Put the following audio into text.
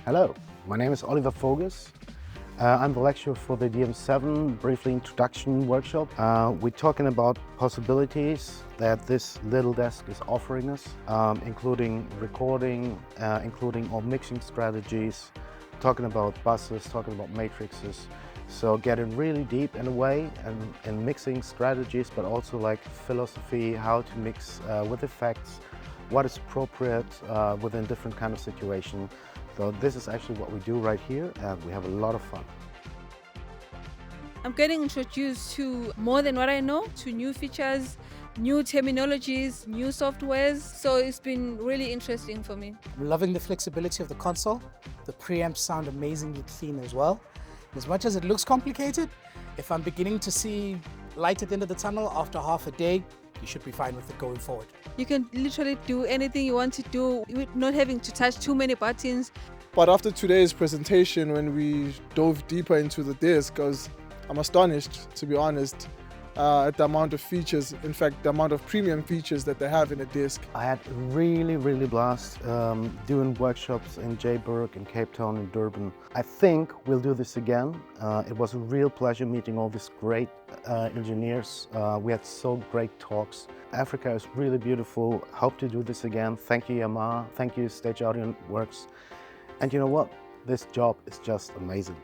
Hello, my name is Olli Voges. I'm the lecturer for the DM7 briefly introduction workshop. We're talking about possibilities that this little desk is offering us, including recording, including all mixing strategies, talking about buses, talking about matrices. So getting really deep in a way and mixing strategies, but also like philosophy, how to mix with effects, what is appropriate within different kind of situation. So this is actually what we do right here, and we have a lot of fun. I'm getting introduced to more than what I know, to new features, new terminologies, new softwares. So it's been really interesting for me. I'm loving the flexibility of the console. The preamps sound amazingly clean as well. As much as it looks complicated, if I'm beginning to see light at the end of the tunnel after half a day, you should be fine with it going forward. You can literally do anything you want to do with not having to touch too many buttons. But after today's presentation, when we dove deeper into the disc, I'm astonished, to be honest, at the amount of features, in fact, the amount of premium features that they have in a disc. I had really blast doing workshops in Johannesburg, in Cape Town, in Durban. I think we'll do this again. It was a real pleasure meeting all these great engineers. We had so great talks. Africa is really beautiful. Hope to do this again. Thank you, Yamaha. Thank you, Stage Audio Works. And you know what? This job is just amazing.